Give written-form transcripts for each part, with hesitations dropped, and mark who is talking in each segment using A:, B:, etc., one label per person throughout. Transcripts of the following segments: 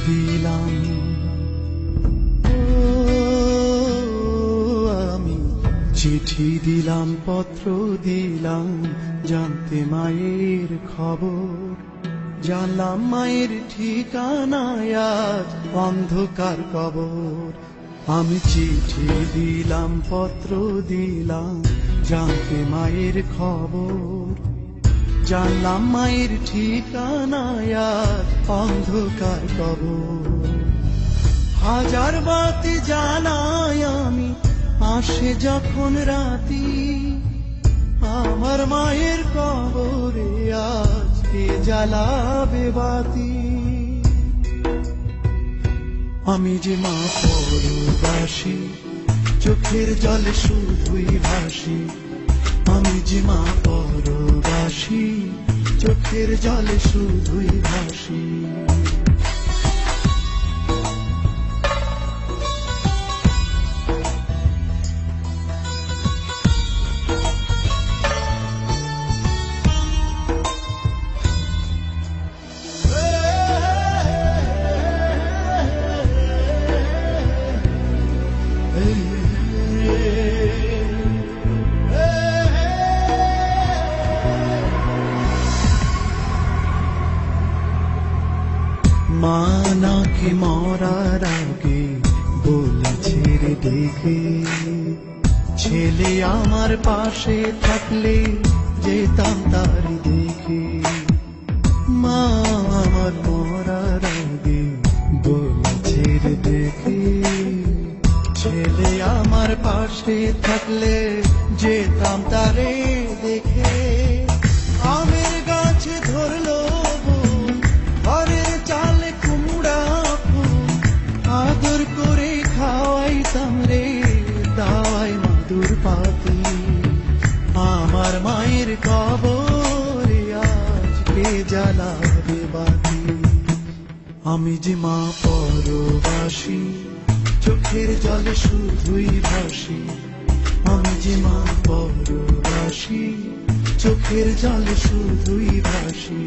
A: দিলাম, ও আমি চিঠি দিলাম, পত্র দিলাম, জানতে মায়ের খবর। জানলাম মায়ের ঠিকানায় আজ অন্ধকার কবর। আমি চিঠি দিলাম, পত্র দিলাম, জানতে মায়ের খবর। জানলাম মায়ের ঠিকানায় আজ অন্ধকার কবর। হাজার বাতি জ্বালাই আমি, আসে যখন রাতি, আমার মায়ের কবরে আজ কে জ্বালাবে বাতি। আমি যে মা পরবাসী, চোখের জলে শুধুই ভাসি। আমি যে মা পরবাসী, চোখের জলে শুধুই ভাসি। মা নাকি মরার আগে বলেছে রে ডেকে, ছেলে আমার পাশে থাকলে যেতাম তার দেখে। মা আমার মরার আগে বলেছে রে ডেকে, ছেলে আমার পাশে থাকলে যেতাম তারে দেখে। আমের গাছে ধরলো বউ, ঘরের চালে কুমড়া ফুল, আদর করে খাওয়াইতাম রে দাওয়াই মাদুর পাতি। আমার মায়ের কবরে আজ কে জ্বালাবে বাতি। আমি যে মা পরবাসী, চোখের জলে শুধুই ভাসি। আমি যে মা পরবাসী, চোখের জলে শুধুই ভাসি।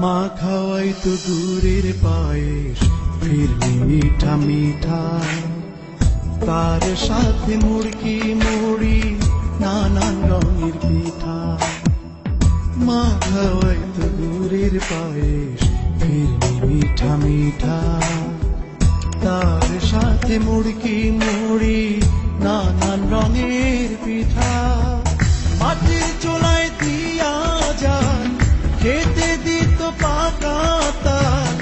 A: মা খাওয়াই তো দূরের পায়েস, ফিরনি মিঠা মিঠা, তার সাথে মুড়কি মুড়ি, নানান রঙের পিঠা। মা খাওয়াই তো দূরের পায়েস, ফিরনি মিঠা মিঠা, তার সাথে মুড়কি মুড়ি, নানান রঙের পিঠা। মাটির চুলায় দিয়া যান, খেতে দিত পাকা তাল,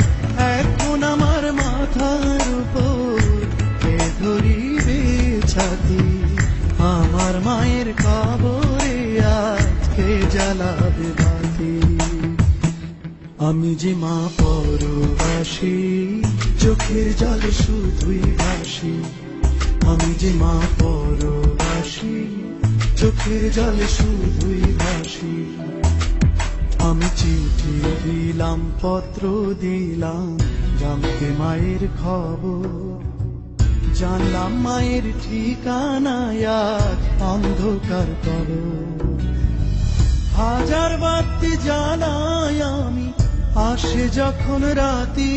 A: এখন আমার মাথার উপর কে ধরিবে ছাতি। আমার মায়ের কবরে আজকে জ্বালাবে বাতি। আমি যে মা পরবাসী, চোখের জলে শুধুই ভাসি। আমি যে মা পরবাসী, চোখের জলে শুধুই ভাসি। আমি চিঠি দিলাম, পত্র দিলাম, জানতে মায়ের খবর। জানলাম মায়ের ঠিকানায় আজ অন্ধকার কবর। হাজার বাতি জ্বালাই আমি, আসে যখন রাতি,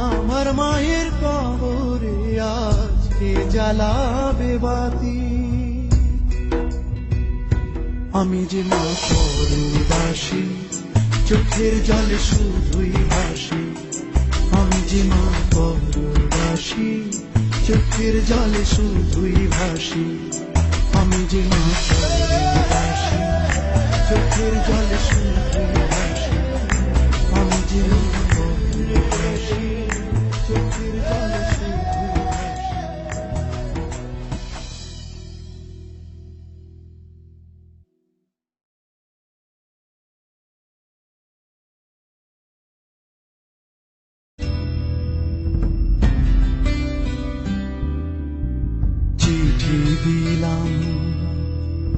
A: আমার মায়ের কবরে আজ কে জ্বালাবে বাতি। আমি যে মা পরবাসী, চোখের জলে শুধুই ভাসি। আমি যে মা পরবাসী, চোখের জলে শুধুই ভাসি। আমি যে মা পরবাসী, চোখের জলে শুধুই ভাসি। আমি যে মা পরবাসী, চোখের জলে শুধুই ভাসি। চিঠি দিলাম।